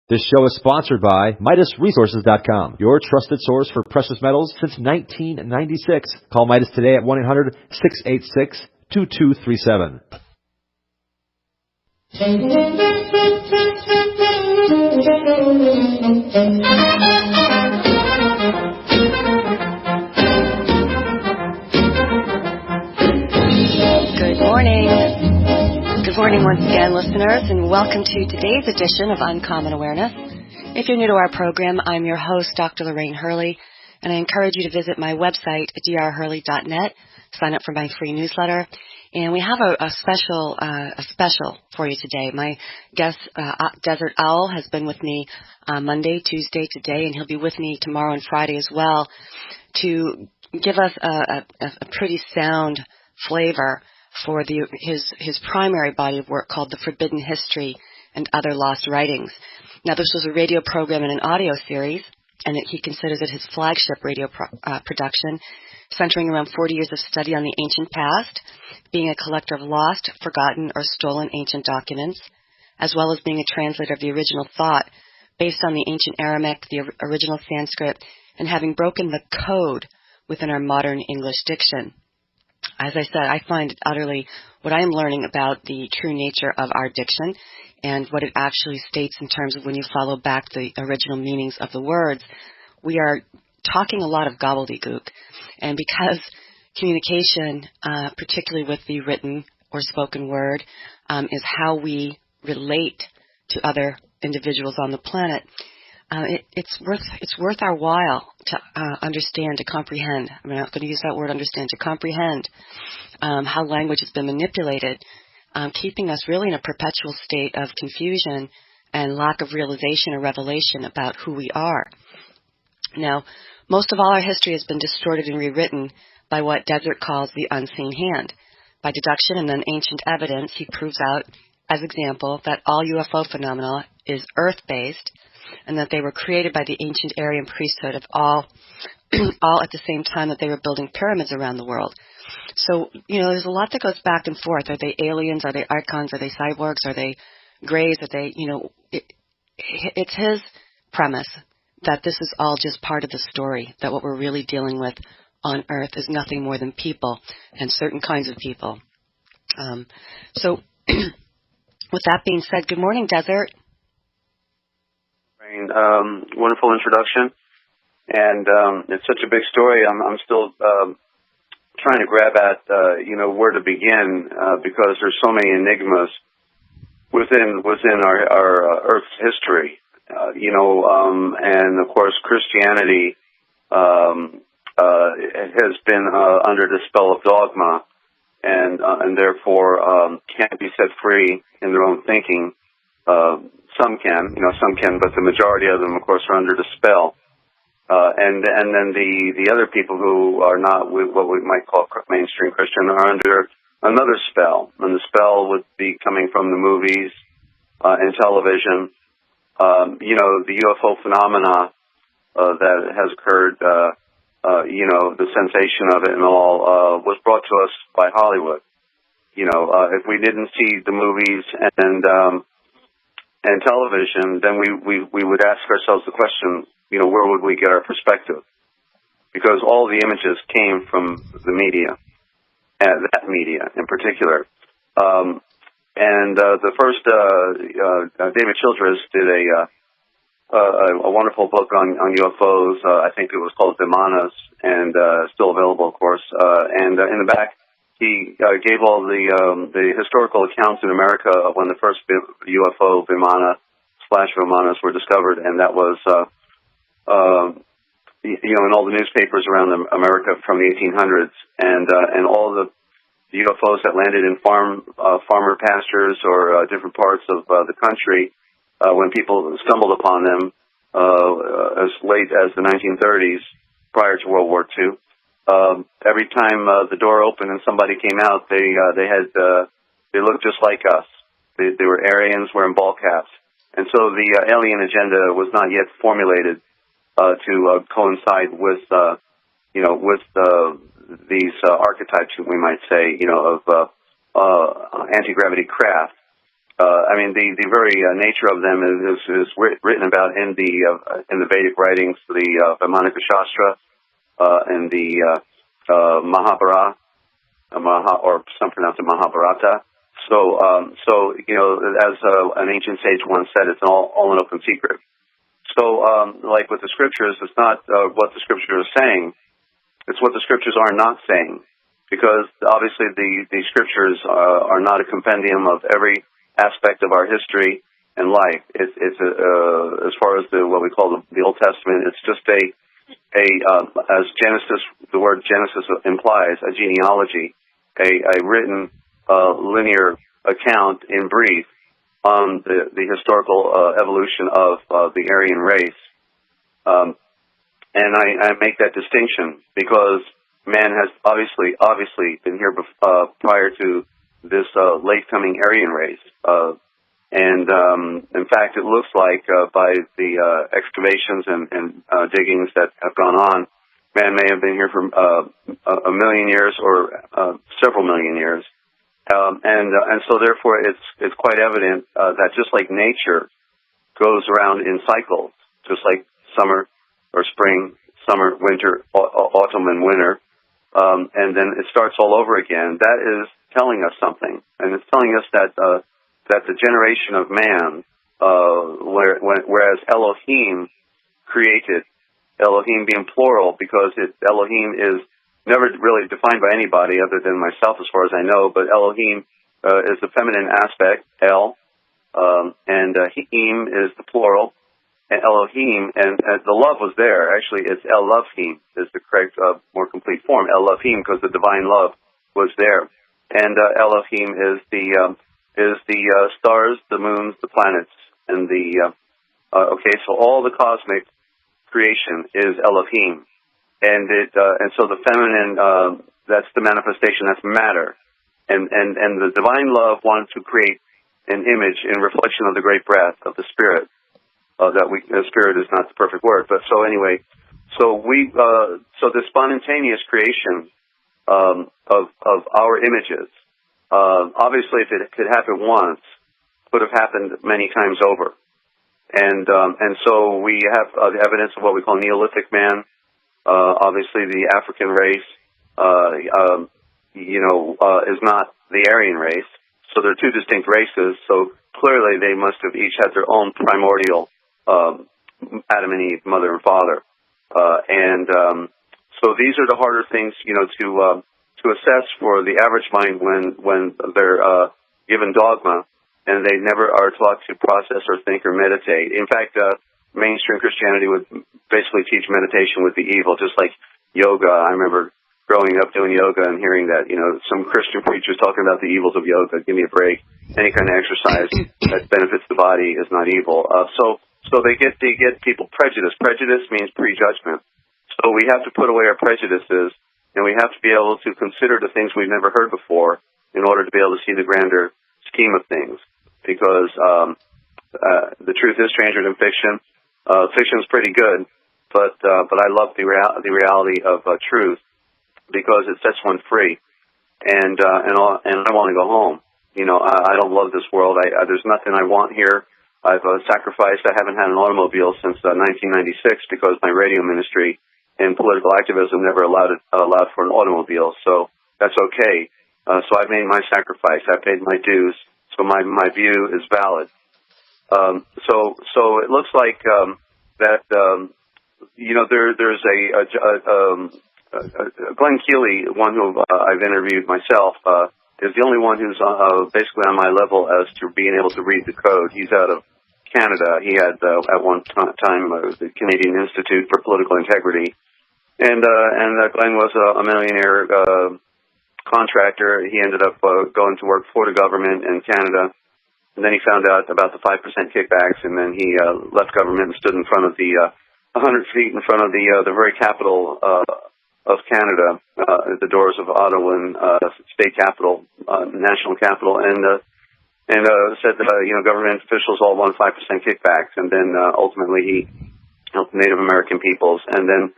This show is sponsored by MidasResources.com, your trusted source for precious metals since 1996. Call Midas today at 1-800-686-2237. Good morning. Good morning once again, listeners, and welcome to today's edition of Uncommon Awareness. If you're new to our program, I'm your host, Dr. Lorraine Hurley, and I encourage you to visit my website, drhurley.net, sign up for my free newsletter, and we have a special for you today. My guest, Desert Owl, has been with me Monday, Tuesday, today, and he'll be with me tomorrow and Friday as well to give us a pretty sound flavor for his primary body of work called The Forbidden History and Other Lost Writings. Now, this was a radio program and an audio series, and he considers it his flagship radio production, centering around 40 years of study on the ancient past, being a collector of lost, forgotten, or stolen ancient documents, as well as being a translator of the original thought based on the ancient Aramaic, the original Sanskrit, and having broken the code within our modern English diction. As I said, I find it utterly what I am learning about the true nature of our diction and what it actually states in terms of when you follow back the original meanings of the words. We are talking a lot of gobbledygook. And because communication, particularly with the written or spoken word, is how we relate to other individuals on the planet, it's worth our while to understand, to comprehend. I'm not going to use that word understand, to comprehend how language has been manipulated, keeping us really in a perpetual state of confusion and lack of realization or revelation about who we are. Now, most of all our history has been distorted and rewritten by what Desert calls the unseen hand. By deduction and then ancient evidence, he proves out, as example, that all UFO phenomena is earth-based, and that they were created by the ancient Aryan priesthood of all at the same time that they were building pyramids around the world. So, there's a lot that goes back and forth. Are they aliens? Are they icons? Are they cyborgs? Are they grays? Are they, it's his premise that this is all just part of the story, that what we're really dealing with on Earth is nothing more than people and certain kinds of people. So, with that being said, good morning, Desert. Wonderful introduction, and it's such a big story. I'm still trying to grab at where to begin because there's so many enigmas within our Earth's history. And of course Christianity has been under the spell of dogma, and therefore can't be set free in their own thinking. Some can, but the majority of them, of course, are under the spell. And then the other people who are not what we might call mainstream Christian are under another spell. And the spell would be coming from the movies and television. The UFO phenomena that has occurred, the sensation of it and all, was brought to us by Hollywood. If we didn't see the movies and television, then we would ask ourselves the question, where would we get our perspective? Because all the images came from the media, and that media in particular. The first, David Childress did a wonderful book on UFOs. I think it was called Vimanas, and still available, of course. And in the back, he gave all the historical accounts in America of when the first UFO Vimanas were discovered, and that was, in all the newspapers around America from the 1800s, and all the UFOs that landed in farmer pastures or different parts of the country, when people stumbled upon them as late as the 1930s, prior to World War II. Every time the door opened and somebody came out, they looked just like us. They were Aryans wearing ball caps, and so the alien agenda was not yet formulated to coincide with these archetypes, we might say, of anti-gravity craft. I mean, the very nature of them is written about in the Vedic writings, the Vaimanika Shastra, and the Mahabharata, or some pronounce it Mahabharata. So as an ancient sage once said, it's all an open secret. So, like with the scriptures, it's not what the scriptures are saying; it's what the scriptures are not saying, because obviously the scriptures are not a compendium of every aspect of our history and life. It's as far as what we call the Old Testament, it's just as Genesis, the word Genesis implies, a genealogy, a written linear account in brief on the historical evolution of the Aryan race. And I make that distinction because man has obviously been here prior to this late coming Aryan race. And in fact, it looks like by the excavations and diggings that have gone on, man may have been here for a million years or several million years. And so therefore it's quite evident that just like nature goes around in cycles, just like summer or spring, summer, winter, autumn, and winter, and then it starts all over again. That is telling us something, and it's telling us that the generation of man, whereas Elohim created, Elohim being plural because Elohim is never really defined by anybody other than myself as far as I know, but Elohim is the feminine aspect, El, and Him is the plural, and Elohim, and the love was there. Actually, it's Elohim is the correct, more complete form, Elohim, because the divine love was there. And Elohim is the stars, the moons, the planets, and so all the cosmic creation is Elohim. And so the feminine, that's the manifestation, that's matter. And the divine love wanted to create an image in reflection of the great breath of the Spirit. The Spirit is not the perfect word, but so anyway, so the spontaneous creation of our images, obviously if it could happen once, would have happened many times over. And so we have the evidence of what we call Neolithic man. Obviously, the African race, is not the Aryan race. So they're two distinct races. So clearly, they must have each had their own primordial Adam and Eve, mother and father. So these are the harder things, to assess for the average mind when they're given dogma and they never are taught to process or think or meditate. In fact, mainstream Christianity would basically teach meditation would be evil, just like yoga. I remember growing up doing yoga and hearing that, some Christian preachers talking about the evils of yoga. Give me a break. Any kind of exercise that benefits the body is not evil. So they get people prejudiced. Prejudice means prejudgment. So we have to put away our prejudices, and we have to be able to consider the things we've never heard before in order to be able to see the grander scheme of things. Because the truth is stranger than fiction. Fiction is pretty good, but I love the reality of truth because it sets one free. And I want to go home. I don't love this world. There's nothing I want here. I've sacrificed. I haven't had an automobile since 1996 because my radio ministry and political activism never allowed for an automobile. So that's okay. So I've made my sacrifice. I've paid my dues. So my view is valid. So it looks like that there's a Glenn Keely, one who I've interviewed myself, is the only one who's basically on my level as to being able to read the code. He's out of Canada. He had at one time the Canadian Institute for Political Integrity, and Glenn was a millionaire contractor. He ended up going to work for the government in Canada, and then he found out about the 5% kickbacks, and then he left government and stood in front of the 100 feet in front of the very capital of Canada, at the doors of Ottawa, state capital, national capital, and said that government officials all want 5% kickbacks, and then ultimately he helped Native American peoples, and then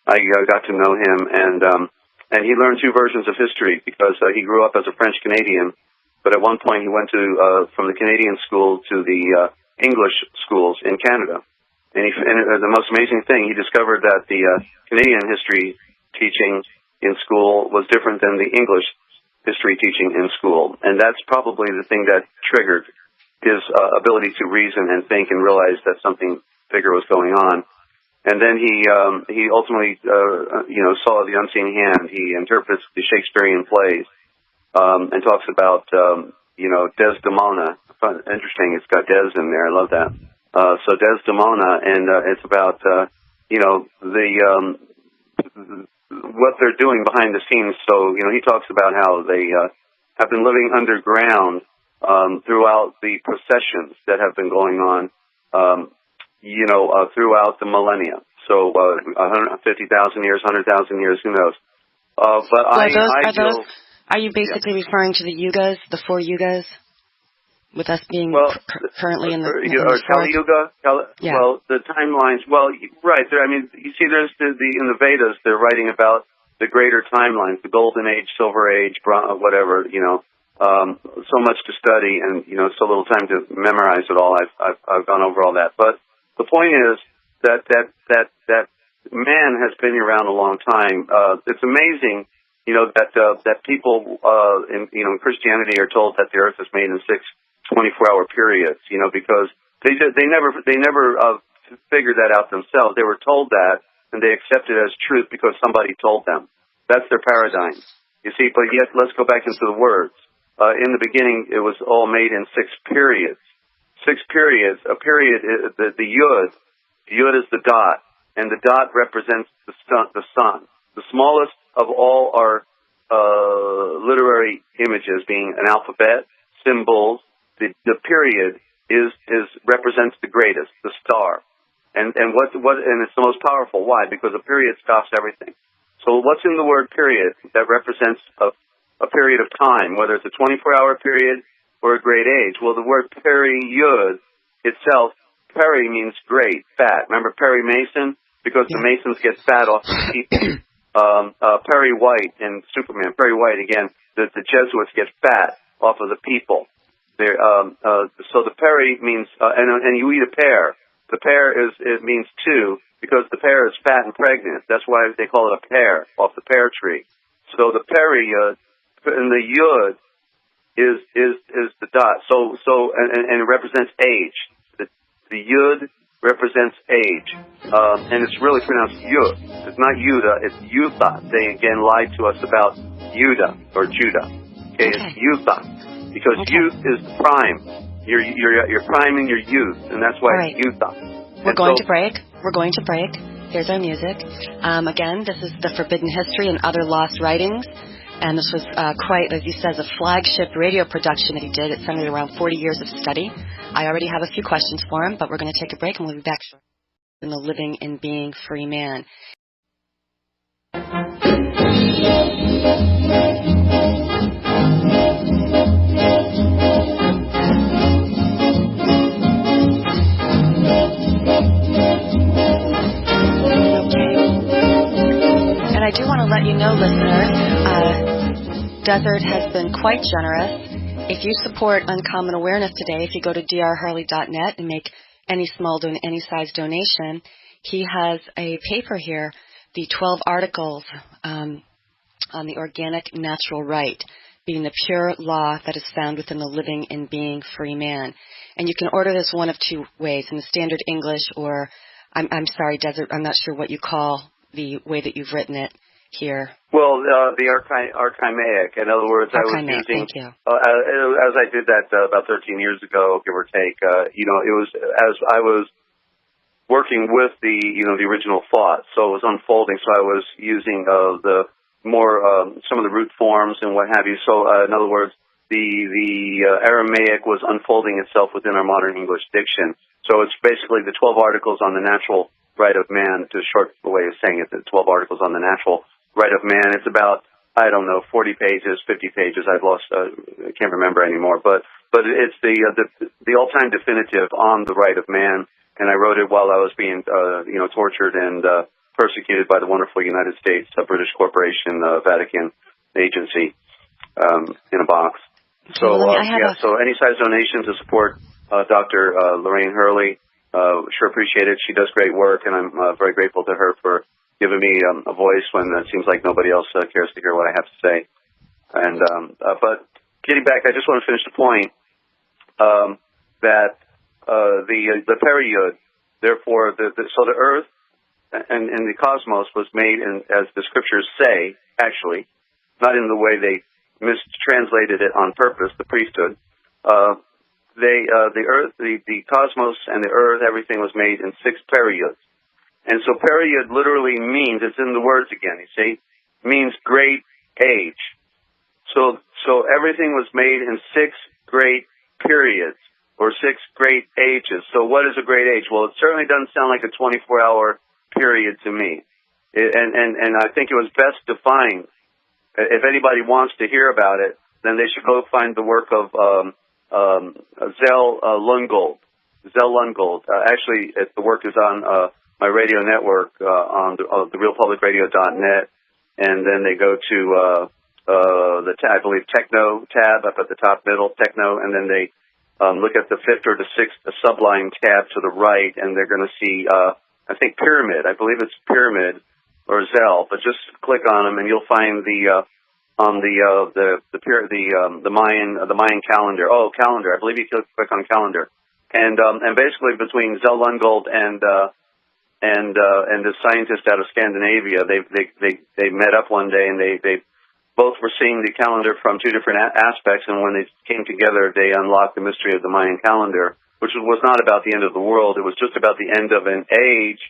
I got to know him, and he learned two versions of history because he grew up as a French Canadian, But at one point he went to from the Canadian school to the English schools in Canada. And the most amazing thing, he discovered that the Canadian history teaching in school was different than the English history teaching in school. And that's probably the thing that triggered his ability to reason and think and realize that something bigger was going on. And then he ultimately, saw the unseen hand. He interprets the Shakespearean plays, and talks about, Desdemona. Interesting. It's got Des in there. I love that. So Desdemona, and it's about, what they're doing behind the scenes. So, he talks about how they have been living underground throughout the processions that have been going on, throughout the millennia. So 150,000 years, 100,000 years, who knows? Are you basically referring to the yugas, the 4 yugas? With us being currently in the Kali Yuga. Yeah. Well, the timelines. Well, right there. I mean, you see, there's in the Vedas, they're writing about the greater timelines, the Golden Age, Silver Age, whatever. So much to study, and so little time to memorize it all. I've gone over all that, but the point is that man has been around a long time. It's amazing, that people in Christianity are told that the Earth is made in 6 24-hour periods, because they never figured that out themselves. They were told that, and they accepted it as truth because somebody told them. That's their paradigm. You see, but yet let's go back into the words. In the beginning, it was all made in 6 periods. 6 periods. A period is the yud. The yud is the dot, and the dot represents the sun. The smallest of all our literary images, being an alphabet, symbols. The period represents the greatest, the star, and it's the most powerful. Why? Because a period stops everything. So what's in the word period that represents a period of time, whether it's a 24-hour period or a great age? Well, the word peri-yud itself, peri means great, fat. Remember Perry Mason? Because the Masons get fat off the people. Perry White in Superman. Perry White again. The Jesuits get fat off of the people. So the peri means, and you eat a pear. The pear means 2 because the pear is fat and pregnant. That's why they call it a pear, off the pear tree. So the peri and the yud is the dot. So and it represents age. The yud represents age, and it's really pronounced yud. It's not Yuda, it's Yutha. They again lied to us about Yuda or Judah. Okay, it's Yutha. Because youth is the prime. You're prime in your youth, and that's why it's youth. We're going to break. Here's our music. Again, this is The Forbidden History and Other Lost Writings. And this was quite, as he says, a flagship radio production that he did. It centered around 40 years of study. I already have a few questions for him, but we're going to take a break, and we'll be back in the Living and Being Free Man. And I do want to let you know, listeners, Desert has been quite generous. If you support Uncommon Awareness today, if you go to drhurley.net and make any size donation, he has a paper here, the 12 articles on the organic natural right, being the pure law that is found within the living and being free man. And you can order this one of 2 ways, in the standard English or, I'm sorry, Desert, I'm not sure what you call the way that you've written it here. Well, the archimaic. In other words, I was using, thank you. As I did that about 13 years ago, give or take, it was as I was working with the original thought, so it was unfolding, so I was using the more, some of the root forms and what have you. So, in other words, the Aramaic was unfolding itself within our modern English diction. So it's basically the 12 articles on the natural right of man, to a short way of saying it, the 12 articles on the natural right of man. It's about, 40 pages, 50 pages. I can't remember anymore. But it's the all-time definitive on the right of man. And I wrote it while I was being, tortured and persecuted by the wonderful United States, British Corporation, Vatican agency, in a box. So, so any size donation to support Dr. Lorraine Hurley, sure appreciate it. She does great work, and I'm very grateful to her for giving me a voice when it seems like nobody else cares to hear what I have to say. And but getting back, I just want to finish the point that the period, therefore, so the Earth and the cosmos was made, as the scriptures say, actually, not in the way they mistranslated it on purpose, the priesthood. The Earth, the cosmos and the Earth, everything was made in 6 periods. And so period literally means, it's in the words again, you see, means great age. So everything was made in 6 great periods, or 6 great ages. So what is a great age? Well, it certainly doesn't sound like a 24-hour period to me. And I think it was best defined. If anybody wants to hear about it, then they should go find the work of Zell Lungold. Actually, the work is on my radio network on the realpublicradio.net, and then they go to the I believe Techno tab up at the top middle, Techno, and then they look at the 5th or the 6th subline tab to the right, and they're going to see I think Pyramid. I believe it's Pyramid or Zell, but just click on them and you'll find the Mayan calendar. Oh, calendar. I believe you click on calendar, and basically between Zell Lungold and the scientist out of Scandinavia, they met up one day, and they both were seeing the calendar from 2 different aspects, and when they came together, they unlocked the mystery of the Mayan calendar, which was not about the end of the world. It was just about the end of an age,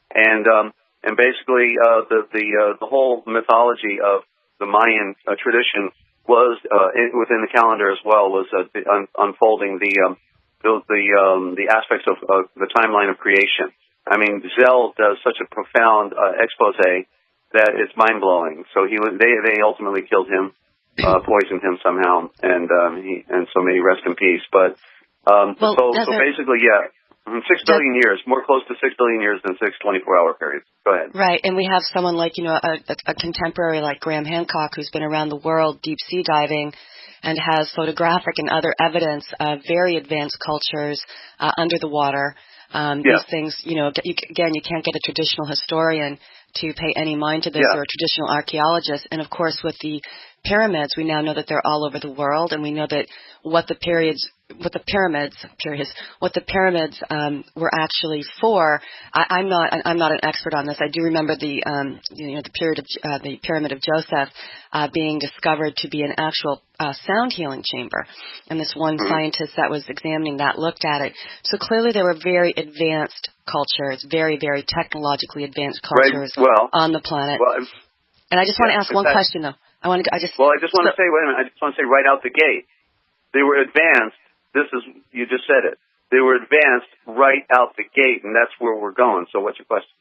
and basically the whole mythology of the Mayan tradition was within the calendar as well, was unfolding the aspects of the timeline of creation. I mean, Zell does such a profound expose that it's mind-blowing. So they ultimately killed him, poisoned him somehow, and so may he rest in peace. But so basically, yeah. 6 billion years, more close to 6 billion years than 6 24-hour periods. Go ahead. Right, and we have someone like, a contemporary like Graham Hancock, who's been around the world deep sea diving and has photographic and other evidence of very advanced cultures under the water. These things, you can't get a traditional historian to pay any mind to this, or a traditional archaeologist. And of course, with the pyramids, we now know that they're all over the world, and we know that what the pyramids were actually for. I'm not an expert on this. I do remember the pyramid of Joseph being discovered to be an actual sound healing chamber, and this one scientist that was examining that looked at it. So clearly, there were very advanced cultures, very, very technologically advanced cultures on the planet. Well, and I just want to ask one question, though. I just want to say, wait a minute. I just want to say right out the gate, they were advanced. You just said it. They were advanced right out the gate, and that's where we're going. So what's your question?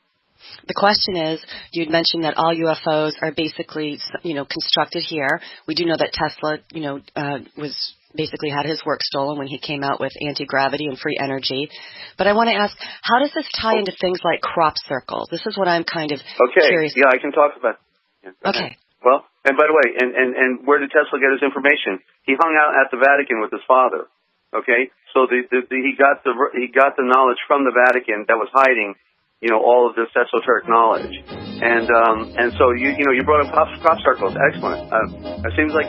The question is, you'd mentioned that all UFOs are basically, constructed here. We do know that Tesla, was basically had his work stolen when he came out with anti-gravity and free energy. But I want to ask, how does this tie into things like crop circles? This is what I'm kind of curious about. Yeah, I can talk about it. Yeah, okay. Well, and by the way, and where did Tesla get his information? He hung out at the Vatican with his father. Okay, so he got the knowledge from the Vatican that was hiding, all of this esoteric knowledge, and so you brought up crop circles. Excellent. It seems like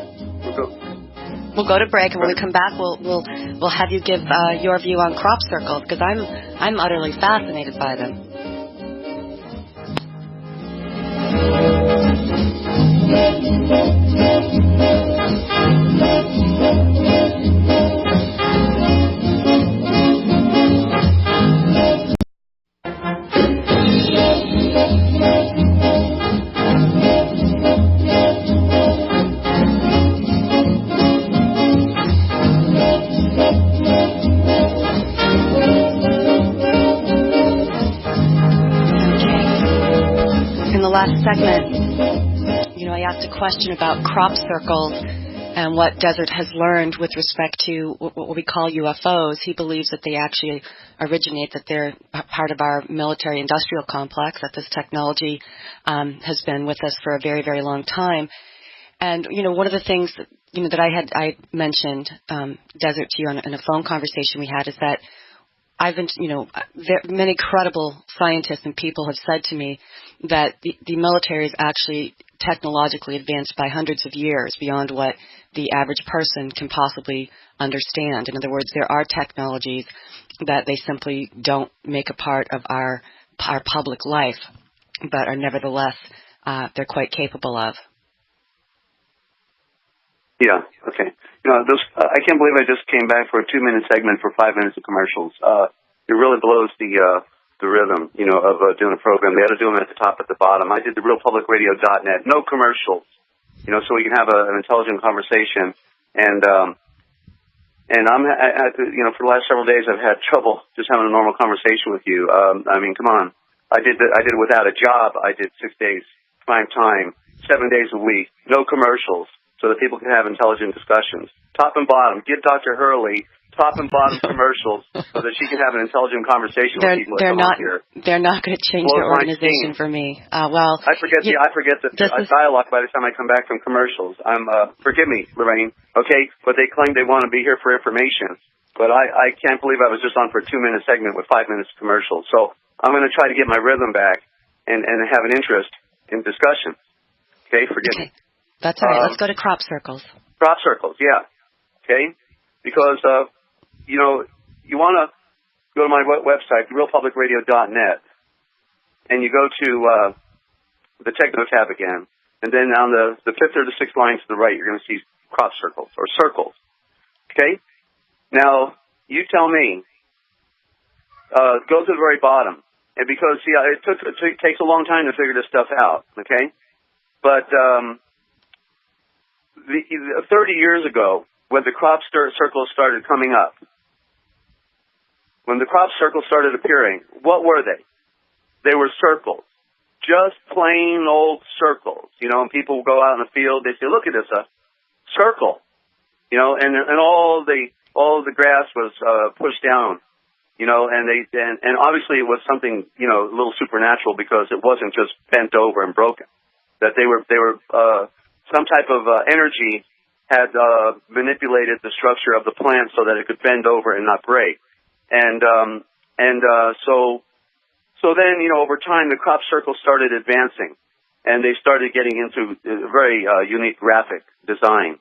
we'll go to break, and when we come back, we'll have you give your view on crop circles, because I'm utterly fascinated by them. Last segment, I asked a question about crop circles and what Desert has learned with respect to what we call UFOs. He believes that they actually originate, that they're part of our military-industrial complex, that this technology has been with us for a very, very long time. And, one of the things that I mentioned, Desert, to you in a phone conversation we had, is that I've been, many credible scientists and people have said to me that the military is actually technologically advanced by hundreds of years beyond what the average person can possibly understand. In other words, there are technologies that they simply don't make a part of our public life, but are nevertheless, they're quite capable of. Yeah, okay. I can't believe I just came back for a 2-minute segment for 5 minutes of commercials. It really blows the rhythm, of doing a program. They had to do them at the top, at the bottom. I did the realpublicradio.net, no commercials, so we can have an intelligent conversation. And for the last several days, I've had trouble just having a normal conversation with you. Come on. I did it without a job. I did 6 days, prime time, 7 days a week, no commercials, so that people can have intelligent discussions. Top and bottom. Give Dr. Hurley top and bottom commercials so that she can have an intelligent conversation with people that come on here. They're not going to change their organization for me. I forget the dialogue by the time I come back from commercials. Forgive me, Lorraine, okay? But they claim they want to be here for information. But I can't believe I was just on for a 2-minute segment with 5 minutes of commercials. So I'm going to try to get my rhythm back and have an interest in discussion. Okay, forgive me. That's all right. Let's go to crop circles. Crop circles, yeah. Okay? Because, you want to go to my website, realpublicradio.net, and you go to the Techno tab again, and then on the fifth or the sixth line to the right, you're going to see crop circles, or circles. Okay? Now, you tell me, go to the very bottom. And because, it takes a long time to figure this stuff out, okay? But 30 years ago, when the crop circles started coming up, when the crop circles started appearing, what were they? They were circles. Just plain old circles. And people go out in the field, they say, look at this, a circle. And all the grass was pushed down. And obviously it was something, a little supernatural, because it wasn't just bent over and broken. That they were some type of energy had manipulated the structure of the plant so that it could bend over and not break. So then, over time, the crop circle started advancing, and they started getting into a very unique graphic design,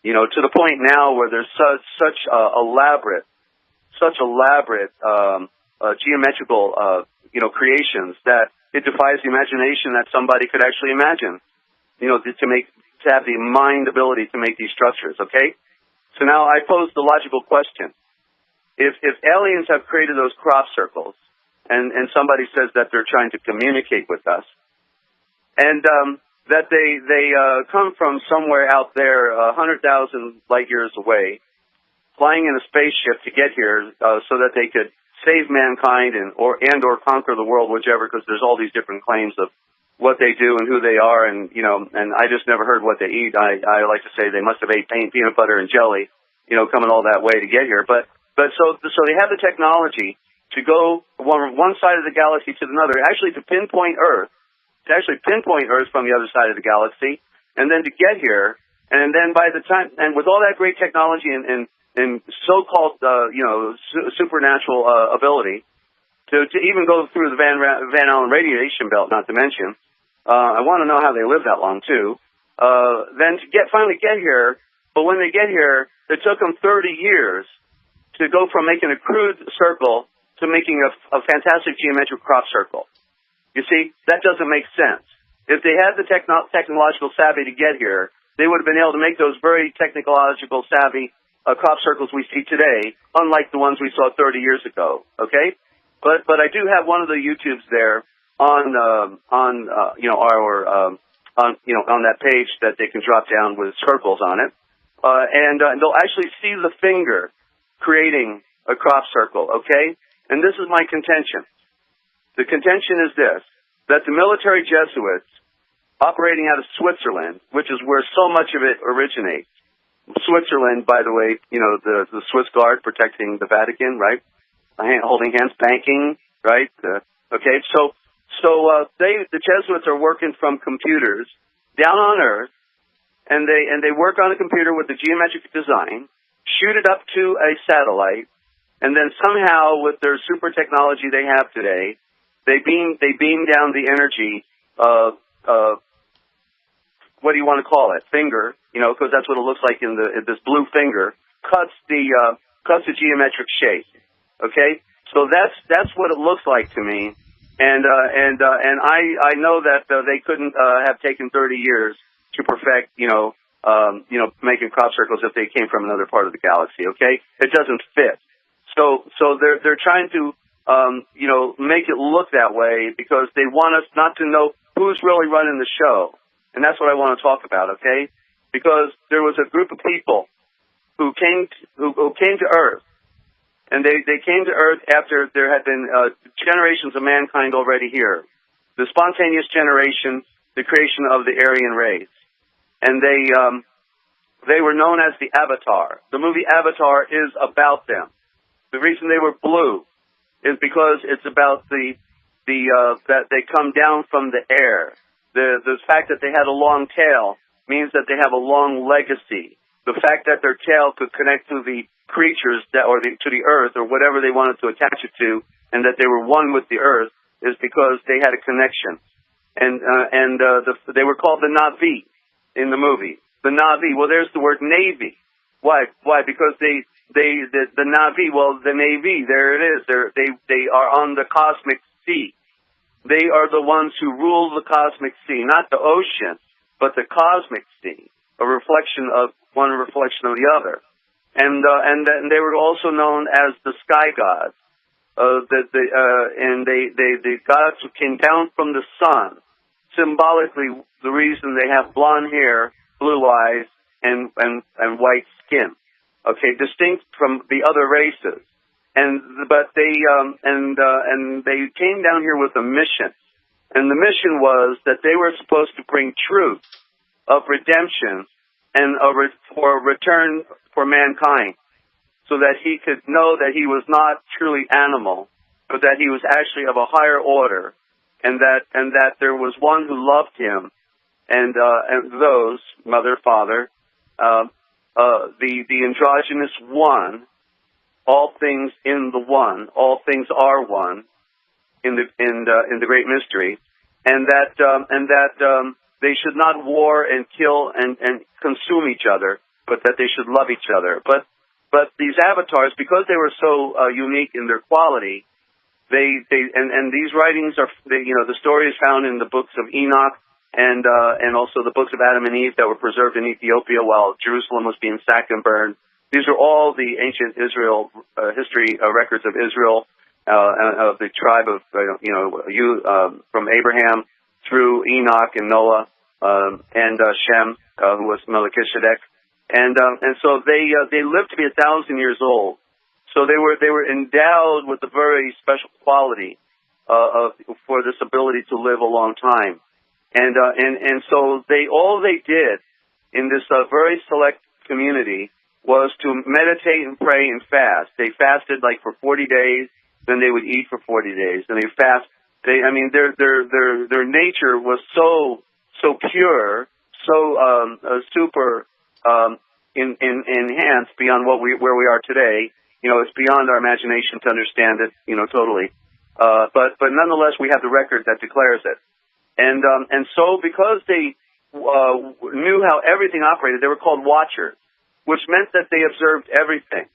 to the point now where there's such elaborate geometrical, creations that it defies the imagination that somebody could actually imagine, to have the mind ability to make these structures, okay? So now I pose the logical question. If aliens have created those crop circles, and somebody says that they're trying to communicate with us, and that they come from somewhere out there 100,000 light years away, flying in a spaceship to get here so that they could save mankind and or conquer the world, whichever, because there's all these different claims of what they do and who they are, and I just never heard what they eat. I like to say they must have ate peanut butter and jelly, coming all that way to get here. But so they have the technology to go one side of the galaxy to another, actually to pinpoint Earth from the other side of the galaxy, and then to get here, and then by the time, and with all that great technology and so-called supernatural ability to even go through the Van Allen radiation belt, not to mention. I want to know how they live that long, too. Then to finally get here, but when they get here, it took them 30 years to go from making a crude circle to making a fantastic geometric crop circle. You see, that doesn't make sense. If they had the technological savvy to get here, they would have been able to make those very technological savvy crop circles we see today, unlike the ones we saw 30 years ago, okay? But I do have one of the YouTubes there on that page that they can drop down with circles on it, and they'll actually see the finger creating a crop circle, okay? And this is my contention. The contention is this, that the military Jesuits operating out of Switzerland, which is where so much of it originates. Switzerland, by the way, the Swiss Guard protecting the Vatican, right? Holding hands, banking, right? Okay, so the Jesuits are working from computers down on Earth, and they work on a computer with a geometric design, shoot it up to a satellite, and then somehow with their super technology they have today, they beam down the energy of what do you want to call it? Finger, because that's what it looks like in this blue finger, cuts the geometric shape. Okay, so that's what it looks like to me, and I know that they couldn't have taken 30 years to perfect making crop circles if they came from another part of the galaxy. Okay, it doesn't fit. So they're trying to make it look that way because they want us not to know who's really running the show. And that's what I want to talk about, okay? Because there was a group of people who came to Earth, and they came to Earth after there had been generations of mankind already here. The spontaneous generation, the creation of the Aryan race. And they were known as the Avatar. The movie Avatar is about them. The reason they were blue is because it's about that they come down from the air. The fact that they had a long tail means that they have a long legacy. The fact that their tail could connect to the creatures to the earth or whatever they wanted to attach it to, and that they were one with the earth, is because they had a connection. And they were called the Na'vi in the movie. The Na'vi. Well, there's the word Navy. Why? Because the Na'vi. Well, the Navy. There it is. They are on the cosmic sea. They are the ones who rule the cosmic sea, not the ocean, but the cosmic sea, a reflection of the other. And they were also known as the sky gods. The gods who came down from the sun. Symbolically, the reason they have blonde hair, blue eyes, and white skin. Okay, distinct from the other races. But they came down here with a mission, and the mission was that they were supposed to bring truth of redemption and for return for mankind, so that he could know that he was not truly animal, but that he was actually of a higher order, and that there was one who loved him, and those mother, father, the androgynous one. All things in the one, all things are one, in the great mystery, and that they should not war and kill and consume each other, but that they should love each other. But these avatars, because they were so unique in their quality, and these writings are the story is found in the books of Enoch and also the books of Adam and Eve that were preserved in Ethiopia while Jerusalem was being sacked and burned. These are all the ancient Israel history records of Israel, of the tribe of from Abraham through Enoch and Noah and Shem, who was Melchizedek, and so they lived to be 1,000 years old. So they were endowed with a very special quality for this ability to live a long time, and so all they did in this very select community was to meditate and pray and fast. They fasted like for 40 days, then they would eat for 40 days, and they fast. Their nature was so pure, so super enhanced beyond where we are today. It's beyond our imagination to understand it, totally. But nonetheless, we have the record that declares it. And so because they knew how everything operated, they were called watchers, which meant that they observed everything.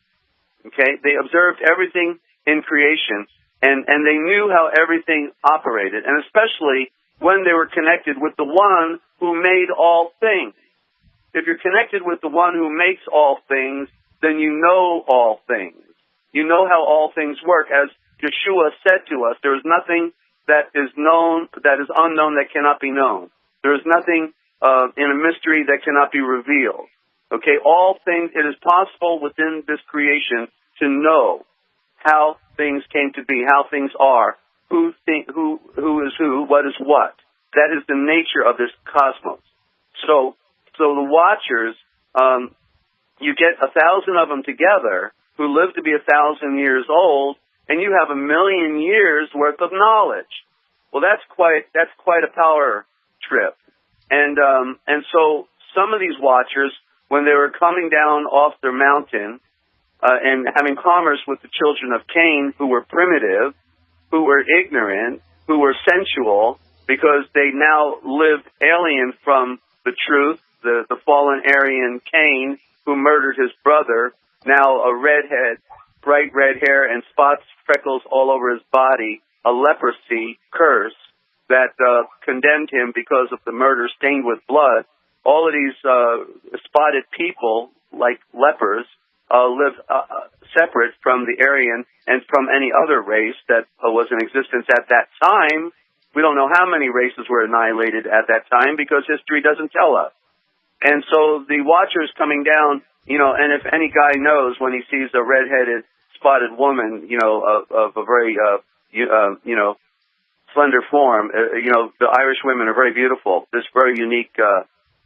Okay? They observed everything in creation, and they knew how everything operated, and especially when they were connected with the one who made all things. If you're connected with the one who makes all things, then you know all things. You know how all things work. As Yeshua said to us, there is nothing that is known, that is unknown, that cannot be known. There is nothing in a mystery that cannot be revealed. Okay, all things, it is possible within this creation to know how things came to be, how things are, who is who, what is what. That is the nature of this cosmos. So the watchers, you get 1,000 of them together who live to be 1,000 years old, and you have 1,000,000 years worth of knowledge. Well, that's quite a power trip, and so some of these watchers, when they were coming down off their mountain and having commerce with the children of Cain, who were primitive, who were ignorant, who were sensual, because they now lived alien from the truth, the fallen Aryan Cain, who murdered his brother, now a redhead, bright red hair and spots, freckles all over his body, a leprosy curse that condemned him because of the murder stained with blood. All of these spotted people, like lepers, lived separate from the Aryan and from any other race that was in existence at that time. We don't know how many races were annihilated at that time because history doesn't tell us. And so the watchers coming down, and if any guy knows when he sees a red-headed, spotted woman, of a very, slender form, the Irish women are very beautiful. This very unique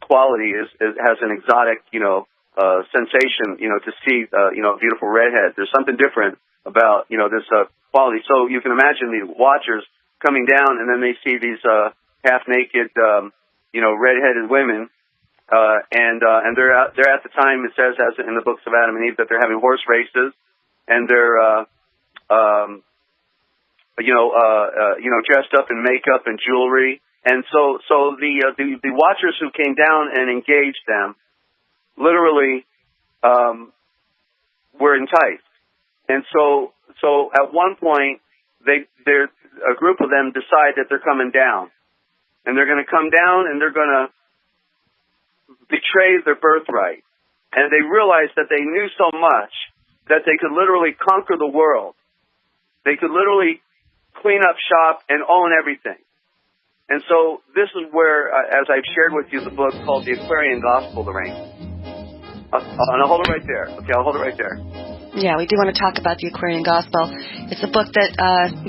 quality has an exotic, sensation, to see, a beautiful redhead. There's something different about, this quality. So you can imagine the watchers coming down, and then they see these half-naked, red-headed women, and they're at the time, it says, as in the books of Adam and Eve, that they're having horse races, and they're dressed up in makeup and jewelry. And so the watchers who came down and engaged them literally were enticed. And so at one point, a group of them decide that they're coming down. And they're going to come down and they're going to betray their birthright. And they realized that they knew so much that they could literally conquer the world. They could literally clean up shop and own everything. And so this is where, as I've shared with you, the book called The Aquarian Gospel, Lorraine. And I'll hold it right there. Okay, I'll hold it right there. Yeah, we do want to talk about the Aquarian Gospel. It's a book that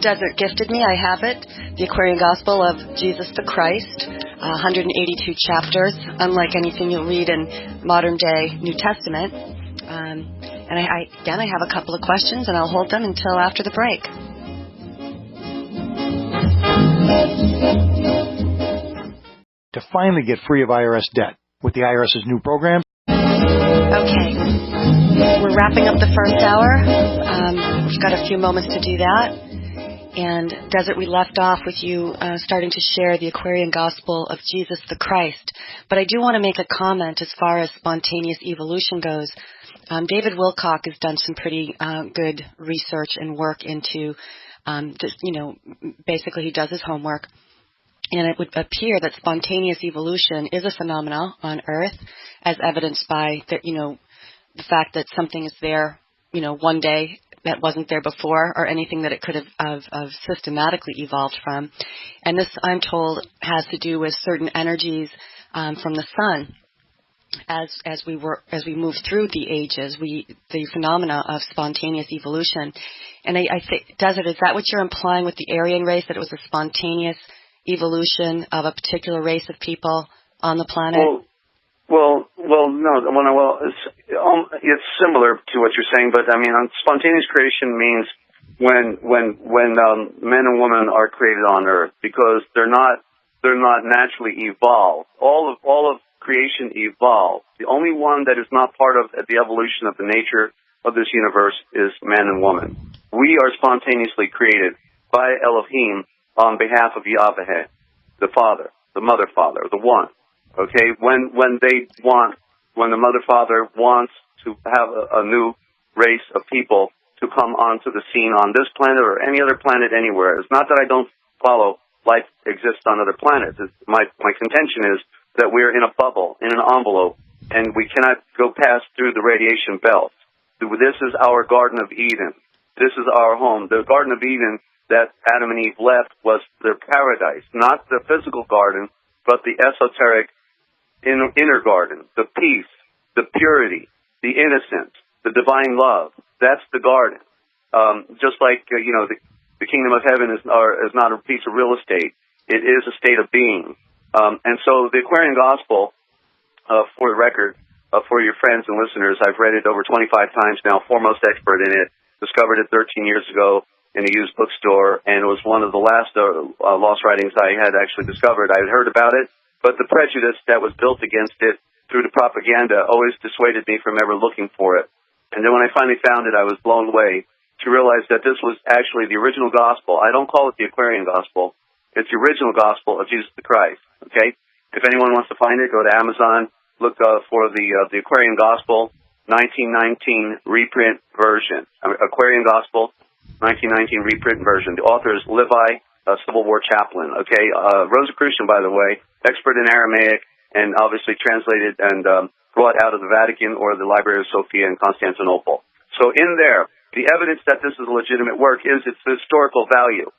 Desert gifted me. I have it. The Aquarian Gospel of Jesus the Christ, 182 chapters, unlike anything you'll read in modern-day New Testament. And I have a couple of questions, and I'll hold them until after the break. To finally get free of IRS debt with the IRS's new program. Okay, we're wrapping up the first hour. We've got a few moments to do that. And Desert, we left off with you starting to share the Aquarian Gospel of Jesus the Christ. But I do want to make a comment as far as spontaneous evolution goes. David Wilcock has done some pretty good research and work into, basically he does his homework. And it would appear that spontaneous evolution is a phenomenon on Earth, as evidenced by the fact that something is there, one day that wasn't there before, or anything that it could have systematically evolved from. And this, I'm told, has to do with certain energies from the sun. As we move through the ages, the phenomena of spontaneous evolution. And I think, Desert, is that what you're implying with the Aryan race, that it was a spontaneous evolution of a particular race of people on the planet? No. It's similar to what you're saying, but I mean, spontaneous creation means when men and women are created on Earth, because they're not naturally evolved. All of creation evolved. The only one that is not part of the evolution of the nature of this universe is man and woman. We are spontaneously created by Elohim on behalf of Yahweh, the Father, the Mother Father, the One. Okay, when the Mother Father wants to have a new race of people to come onto the scene on this planet or any other planet anywhere. It's not that I don't follow life exists on other planets. My contention is that we're in a bubble, in an envelope, and we cannot go past through the radiation belt. This is our Garden of Eden. This is our home. The Garden of Eden that Adam and Eve left was their paradise, not the physical garden, but the esoteric inner garden, the peace, the purity, the innocence, the divine love. That's the garden. Just like, the kingdom of heaven is not a piece of real estate. It is a state of being. And so the Aquarian Gospel, for the record, for your friends and listeners, I've read it over 25 times now, foremost expert in it, discovered it 13 years ago in a used bookstore, and it was one of the last lost writings I had actually discovered. I had heard about it, but the prejudice that was built against it through the propaganda always dissuaded me from ever looking for it. And then when I finally found it, I was blown away to realize that this was actually the original gospel. I don't call it the Aquarian Gospel. It's the original gospel of Jesus the Christ, okay? If anyone wants to find it, go to Amazon, look for the Aquarian Gospel 1919 reprint version. Aquarian Gospel 1919 reprint version. The author is Levi, a Civil War chaplain, okay? Rosicrucian, by the way, expert in Aramaic, and obviously translated and brought out of the Vatican or the Library of Sophia in Constantinople. So in there, the evidence that this is a legitimate work is its historical value,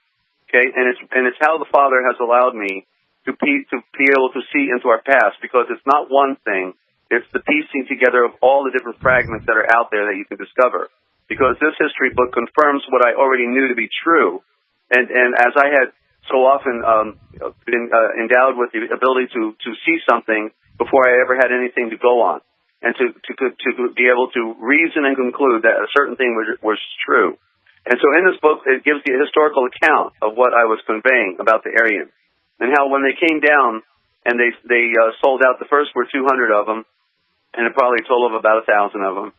okay? And it's how the Father has allowed me to be able to see into our past, because it's not one thing, it's the piecing together of all the different fragments that are out there that you can discover. Because this history book confirms what I already knew to be true, and as I had so often been endowed with the ability to see something before I ever had anything to go on, and to be able to reason and conclude that a certain thing was true. And so in this book, it gives the historical account of what I was conveying about the ARIAN, and how when they came down and they sold out, the first were 200 of them, and a probably total of about 1,000 of them,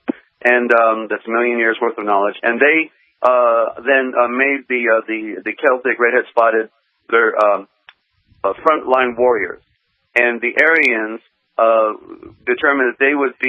and that's a million years worth of knowledge. And they then made the Celtic red-head spotted their frontline warriors, and the ARIANs determined that they would be